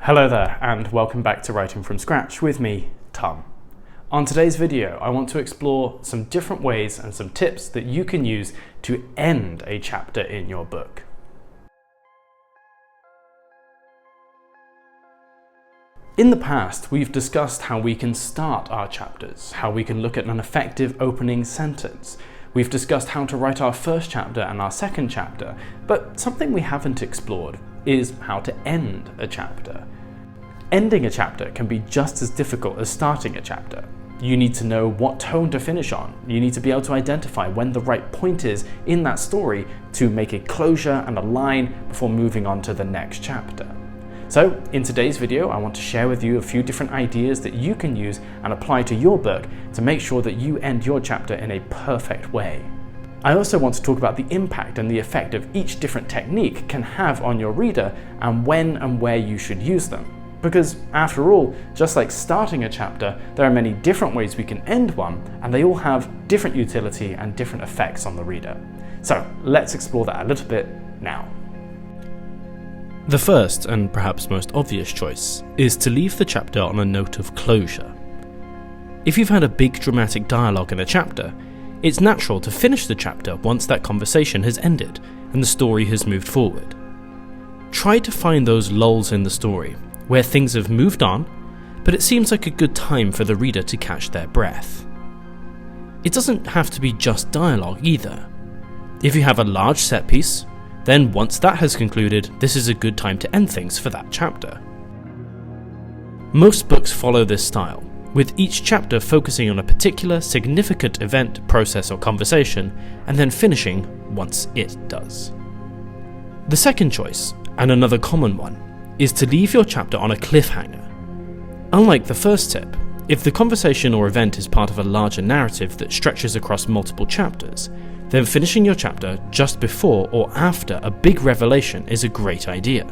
Hello there, and welcome back to Writing from Scratch with me, Tom. On today's video, I want to explore some different ways and some tips that you can use to end a chapter in your book. In the past, we've discussed how we can start our chapters, how we can look at an effective opening sentence. We've discussed how to write our first chapter and our second chapter, but something we haven't explored is how to end a chapter. Ending a chapter can be just as difficult as starting a chapter. You need to know what tone to finish on. You need to be able to identify when the right point is in that story to make a closure and a line before moving on to the next chapter. So in today's video, I want to share with you a few different ideas that you can use and apply to your book to make sure that you end your chapter in a perfect way. I also want to talk about the impact and the effect of each different technique can have on your reader and when and where you should use them. Because after all, just like starting a chapter, there are many different ways we can end one, and they all have different utility and different effects on the reader. So let's explore that a little bit now. The first, and perhaps most obvious choice, is to leave the chapter on a note of closure. If you've had a big dramatic dialogue in a chapter, it's natural to finish the chapter once that conversation has ended and the story has moved forward. Try to find those lulls in the story, where things have moved on, but it seems like a good time for the reader to catch their breath. It doesn't have to be just dialogue either. If you have a large set piece, then once that has concluded, this is a good time to end things for that chapter. Most books follow this style, with each chapter focusing on a particular significant event, process, or conversation, and then finishing once it does. The second choice, and another common one, is to leave your chapter on a cliffhanger. Unlike the first tip, if the conversation or event is part of a larger narrative that stretches across multiple chapters, then finishing your chapter just before or after a big revelation is a great idea.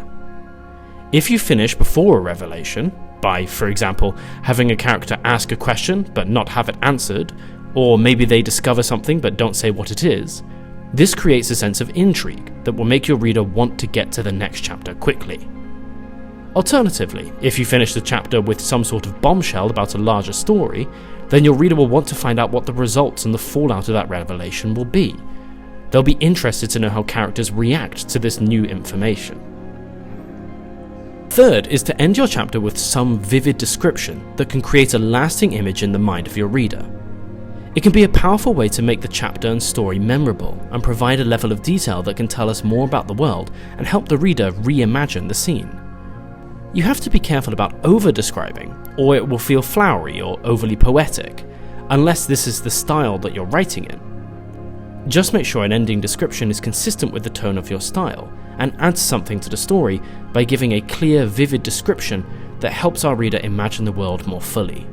If you finish before a revelation, by, for example, having a character ask a question but not have it answered, or maybe they discover something but don't say what it is, this creates a sense of intrigue that will make your reader want to get to the next chapter quickly. Alternatively, if you finish the chapter with some sort of bombshell about a larger story, then your reader will want to find out what the results and the fallout of that revelation will be. They'll be interested to know how characters react to this new information. Third is to end your chapter with some vivid description that can create a lasting image in the mind of your reader. It can be a powerful way to make the chapter and story memorable and provide a level of detail that can tell us more about the world and help the reader reimagine the scene. You have to be careful about over-describing, or it will feel flowery or overly poetic, unless this is the style that you're writing in. Just make sure an ending description is consistent with the tone of your style, and adds something to the story by giving a clear, vivid description that helps our reader imagine the world more fully.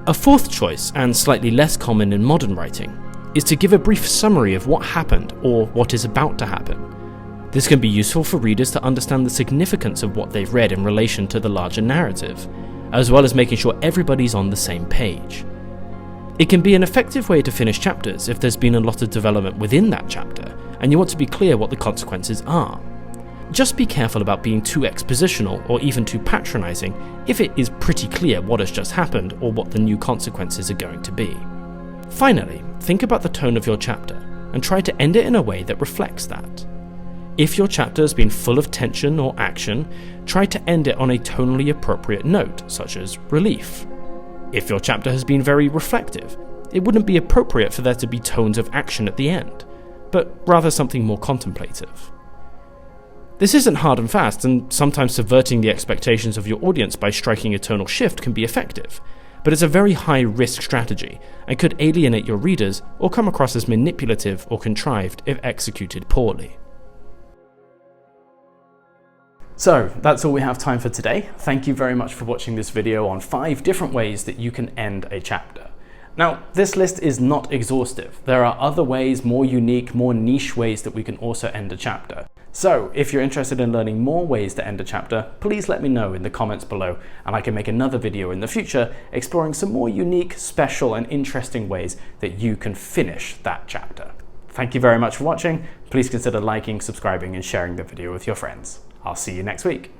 A fourth choice, and slightly less common in modern writing, is to give a brief summary of what happened or what is about to happen. This can be useful for readers to understand the significance of what they've read in relation to the larger narrative, as well as making sure everybody's on the same page. It can be an effective way to finish chapters if there's been a lot of development within that chapter, and you want to be clear what the consequences are. Just be careful about being too expositional or even too patronizing if it is pretty clear what has just happened or what the new consequences are going to be. Finally, think about the tone of your chapter, and try to end it in a way that reflects that. If your chapter has been full of tension or action, try to end it on a tonally appropriate note, such as relief. If your chapter has been very reflective, it wouldn't be appropriate for there to be tones of action at the end, but rather something more contemplative. This isn't hard and fast, and sometimes subverting the expectations of your audience by striking a tonal shift can be effective, but it's a very high-risk strategy and could alienate your readers or come across as manipulative or contrived if executed poorly. So that's all we have time for today. Thank you very much for watching this video on 5 different ways that you can end a chapter. Now, this list is not exhaustive. There are other ways, more unique, more niche ways that we can also end a chapter. So if you're interested in learning more ways to end a chapter, please let me know in the comments below, and I can make another video in the future exploring some more unique, special, and interesting ways that you can finish that chapter. Thank you very much for watching. Please consider liking, subscribing, and sharing the video with your friends. I'll see you next week.